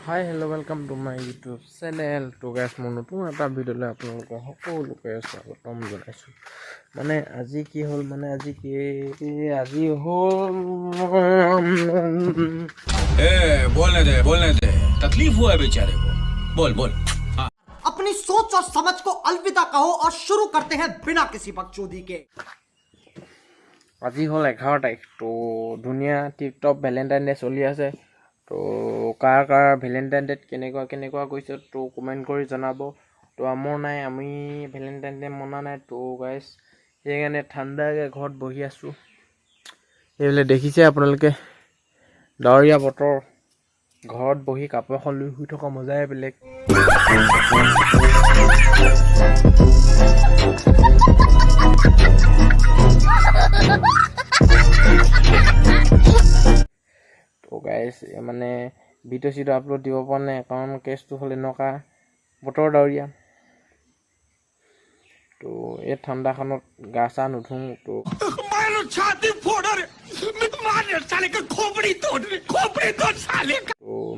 Hi hello' welcome to my YouTube channel তো গাইছ মই নতুন এটা ভিডিঅ'লৈ আপোনালোকক সকলোকে স্বাগতম জনাইছোঁ। মানে আজি কি হ'ল আজি হ'ল बोलने दे तकलीफ हुआ है बेचारे को बोल हाँ अपनी सोच और समझ को अलविदा कहो और शुरू करते हैं बिना किसी बकचोदी के। আজি হ'ল 11 তাৰিখ। তো ধুনীয়া টিপটপ ভেলেণ্টাইন ডে চলি আছে। তো কাৰ ভেলেণ্টাইন ডেত কেনেকুৱা গৈছে তো কমেণ্ট কৰি জনাব। তো আমাৰ নাই, আমি ভেলেণ্টাইন ডে মনা নাই। তো গাইছ সেইকাৰণে ঠাণ্ডাকৈ ঘৰত বহি আছোঁ। সেইবিলাক দেখিছে আপোনালোকে, ডাৱৰীয়া বতৰ, ঘৰত বহি কাপোৰ এখন লৈ শুই থকা মজাই বেলেগ। তো গাইছ মানে ভিডিঅ' আপলোড দিব পৰা নাই, কাৰণ কেছটো হ'ল এনেকুৱা, বতৰ ডাৱৰীয়া। তো এই ঠাণ্ডাখনত গা চা নুধুওঁ। তো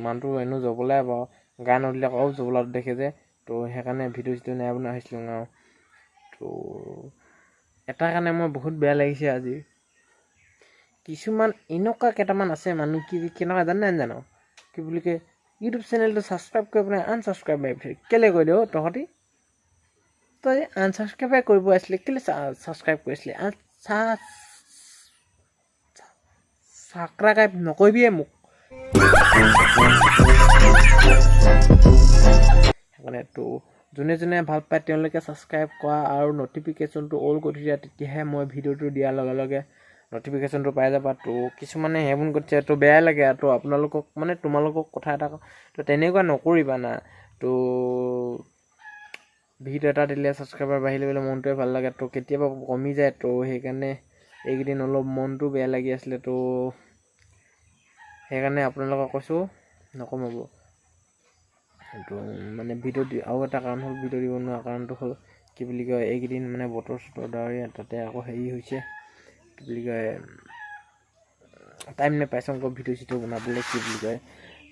মানুহটো এনেও জবলাই বাৰু, গা নুধুলে আকৌ জবলাত দেখে যে। তো সেইকাৰণে ভিডিঅ' নাই বনাই আহিছিলোঁ আৰু। তো এটা কাৰণে মই বহুত বেয়া লাগিছে আজি। কিছুমান এনেকুৱা কেইটামান আছে মানুহ, কেনেকুৱা জানো কি বুলি কয়, ইউটিউব চেনেলটো ছাবস্ক্ৰাইব কৰি পেলাই আনছাবস্ক্ৰাইব মাৰি পঠিয়াই। কেলৈ কৈ দিওঁ তহঁতি, তই আনছাবস্ক্ৰাইবাই কৰিব আছিলে, কেলৈ ছাবস্ক্ৰাইব কৰিছিলে? ছাবস্ক্ৰাইব নকৰিবিয়ে মোক। সেইকাৰণে তো যোনে ভাল পায় তেওঁলোকে ছাবস্ক্ৰাইব কৰা আৰু নটিফিকেশ্যনটো অল কৰি দিয়া, তেতিয়াহে মই ভিডিঅ'টো দিয়াৰ লগে লগে নটিফিকেশ্যনটো পাই যাবা। তো কিছুমানে সেইবোৰ কৰিছে, তো বেয়াই লাগে। তো আপোনালোকক মানে তোমালোকক কথা এটা কওঁ, তো তেনেকুৱা নকৰিবা না। তো ভিডিঅ' এটা দিলে ছাবস্ক্ৰাইবাৰ বাঢ়িলে বোলে মনটোৱে ভাল লাগে, তো কেতিয়াবা কমি যায়। তো সেইকাৰণে এইকেইদিন অলপ মনটো বেয়া লাগি আছিলে। তো সেইকাৰণে আপোনালোকক কৈছোঁ নকমাব। তো মানে ভিডিঅ' আৰু এটা কাৰণ হ'ল, ভিডিঅ' দিব নোৱাৰা কাৰণটো হ'ল কি বুলি কয়, এইকেইদিন মানে বতৰ ডাৱৰীয়া, তাতে আকৌ হেৰি হৈছে কি বুলি কয়, টাইম নাপাইছোঁ আকৌ ভিডিঅ' বনাবলৈ। কি বুলি কয়,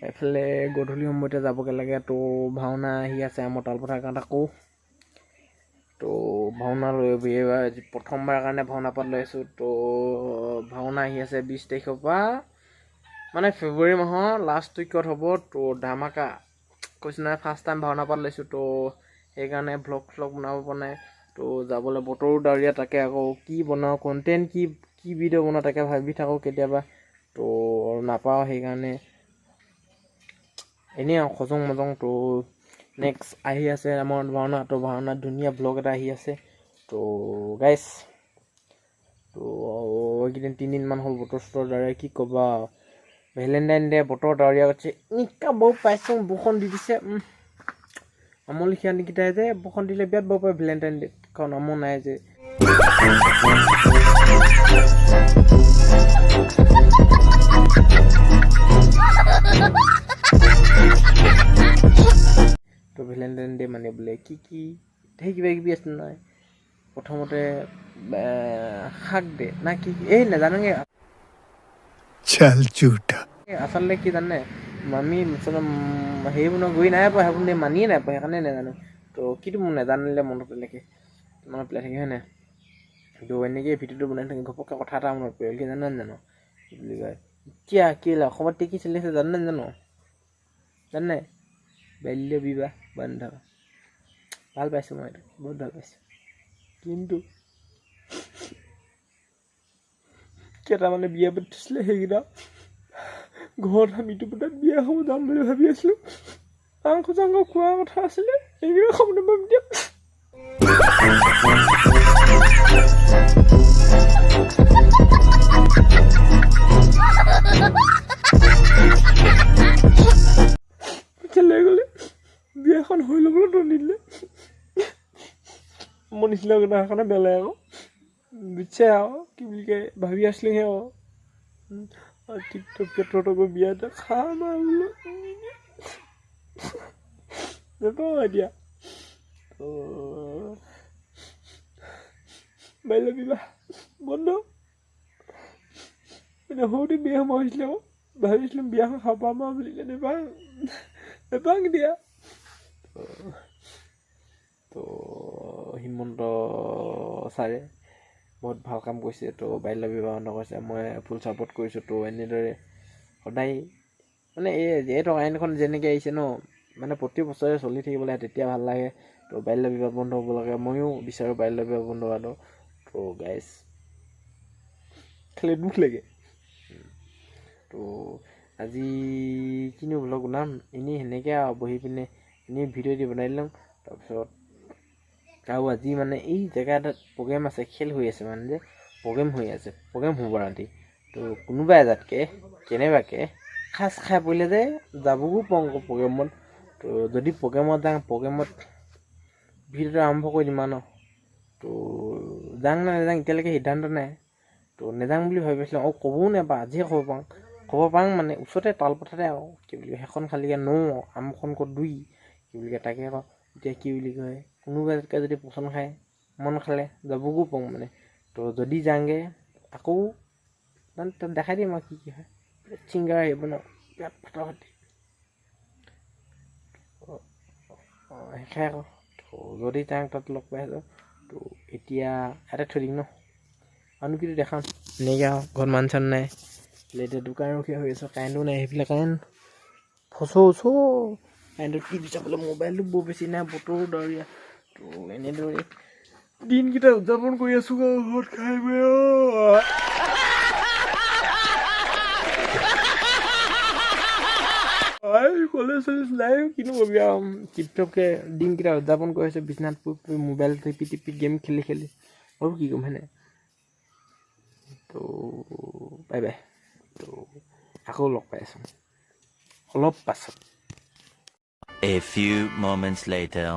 এইফালে গধূলি সময়তে যাবগৈ লাগে। তো ভাওনা আহি আছে আমাৰ তালপথাৰ গাঁৱত আকৌ। তো ভাওনা লৈ এইবাৰ প্ৰথমবাৰ কাৰণে ভাওনা পাত লৈ আছোঁ। তো ভাওনা আহি আছে 20 তাৰিখৰ পৰা, মানে ফেব্ৰুৱাৰী মাহৰ লাষ্ট উইকত হ'ব। তো ধামাকা কৈছোঁ নহয়, ফাৰ্ষ্ট টাইম ভাওনা পাত লৈছোঁ। তো সেইকাৰণে ভ্লগ বনাব পৰা নাই। তো যাবলৈ বতৰো ডাৱৰীয়া, তাকে আকৌ কি বনাওঁ, কণ্টেণ্ট কি ভিডিঅ' বনাওঁ তাকে ভাবি থাকোঁ কেতিয়াবা। তো নাপাওঁ, সেইকাৰণে এনেই আৰু খজং মজং। তো নেক্সট আহি আছে আমাৰ ভাওনা। তো ভাওনাত ধুনীয়া ব্লগ এটা আহি আছে। তো গাইছ, তো এইকেইদিন 3দিনমান হ'ল বতৰ ডাৱৰীয়া, কি ক'বা, ভেলেণ্টাইন ডে বতৰ ডাৱৰীয়া কৰিছে। এনেকুৱা বৌ পাইছোঁ, বৰষুণ দি দিছে। আমাৰ লিখিয়ানিকেইটাই যে বৰষুণ দিলে বিৰাট বৌ পায় ভেলেণ্টাইন ডে, কাৰণ আমাৰ নাই যে। তো ভেলেণ্টাইন ডে মানে বোলে কি ধেৰ কিবা কিবি আছে নহয়। প্ৰথমতে শাক দে না কি এই নাজানোগে। আচলতে কি জানে, আমি সেইবোৰ গৈ নাই পোৱা, সেইবোৰ মানিয়ে নাই পোৱা, সেইকাৰণে নাজানো। তো কিন্তু মোক নাজানিলে মনত পেলাই থাকে হয় নাই। তো এনেকৈ ভিডিঅ'টো বনাই থাকে, ঘপককৈ কথা এটা মনত পৰিল, কি জানো কি বুলি কয়, এতিয়া কি অসমত কি চলি আছে জানো নাই, বাল্য বিবাহ বন্ধ। ভাল পাইছোঁ, মই এইটো বহুত ভাল পাইছোঁ। কিন্তু কেইটামানে বিয়া পাতিছিলে, সেইকেইটা ঘৰত আমিতো পতাত বিয়া হ'ব যাম বুলি ভাবি আছিলোঁ। মাংস চাংস খোৱা কথা আছিলে, সেইকেইটা খাব নাপাম এতিয়া। লৈ গ'লে বিয়াখন হৈ ল'বলৈ তো নিদিলে, মোৰ নিচিনা কথা সেইকাৰণে বেলেগ আকৌ বুজিছে আৰু কি বুলি কয়, ভাবি আছিলোঁহে আৰু টিকটক পেটৰটকো বিয়া এটা খাম আৰু বোলো নাপাওঁ এতিয়া। তো বাল্য বিবাহ বন্ধ। মানে সৰুতে বিয়া সোমাইছিলে আকৌ, ভাবিছিলোঁ বিয়াখন খাব পাম আৰু বুলি, যেনিবা এপাং দিয়া তো হিমন্ত ছাৰে বহুত ভাল কাম কৰিছে তো বাল্য বিবাহ বন্ধ কৰিছে মই ফুল ছাপোৰ্ট কৰিছোঁ তো এনেদৰে সদায় মানে এইটো আইনখন যেনেকৈ আহিছে ন মানে প্ৰতি বছৰে চলি থাকিব লাগে তেতিয়া ভাল লাগে তো বাল্য বিবাহ বন্ধ হ'ব লাগে ময়ো বিচাৰোঁ বাল্য বিবাহ বন্ধ হোৱাটো তো গাইজ খালি দুখ লাগে তো আজি কিনো ব্লগ বনাম এনেই সেনেকৈ আৰু বহি পিনে এনেই ভিডিঅ' দি বনাই দিলোঁ তাৰপিছত আৰু আজি মানে এই জেগা এটাত প্ৰগ্ৰেম আছে খেল হৈ আছে মানে যে প্ৰগ্ৰেম হ'ব ৰাতি তো কোনোবা এজাতকৈ কেনেবাকৈ সাজ খাই পৰিলে যে যাবগৈ পাওঁ প্ৰগ্ৰেমত তো যদি প্ৰগ্ৰেমত যাওঁ প্ৰগ্ৰেমত ভিডিঅ'টো আৰম্ভ কৰি দিম আৰু ন তো যাওঁ নে নাযাওঁ এতিয়ালৈকে সিদ্ধান্ত নাই তো নেযাওঁ বুলি ভাবিছিলোঁ আৰু ক'বও নাপাওঁ আজিহে ক'ব পাওঁ মানে ওচৰতে তালপথাতে আৰু কি বুলি কয় সেইখন খালিকৈ নৌ আমখন ক'ত দুই কি বুলি কয় তাকে আকৌ এতিয়া কি বুলি কয় কোনোবা এটাকৈ যদি পচন্দ খায় মন খালে যাবগৈ পাওঁ মানে তো যদি যাওঁগৈ আকৌ তাত দেখাই দিম আৰু কি হয় ছিংগাৰ আহিব ন বিৰাট ফটাফটি শেষাই আকৌ তো যদি যাওঁ তাত লগ পাই আছোঁ তো এতিয়া ইয়াতে থৈ দিম ন আৰুনো কিন্তু দেখাম এনেকৈ আৰু ঘৰত মান চান নাই এতিয়া দোকান ৰখীয়া হৈ আছে কাৰেণ্টো নাই সেইফালে কাৰেণ্ট ফচৌ কাৰেণ্টত কি দিছে বোলে মোবাইলটো বৰ বেছি নাই বতৰো ডাৱৰীয়া তো এনেদৰে দিনকেইটা উদযাপন কৰি আছোঁ ঘৰত খাই কলেজ চলেজ নাই কিনো কবি আৰু টিপটপকৈ দিনকেইটা উদযাপন কৰি আছোঁ বিচনাত পৰি মোবাইল টিপি গেম খেলি আৰু কি ক'ম হেনে তো বাই বাই তো আকৌ লগ পাই আছোঁ অলপ পাছত A few moments later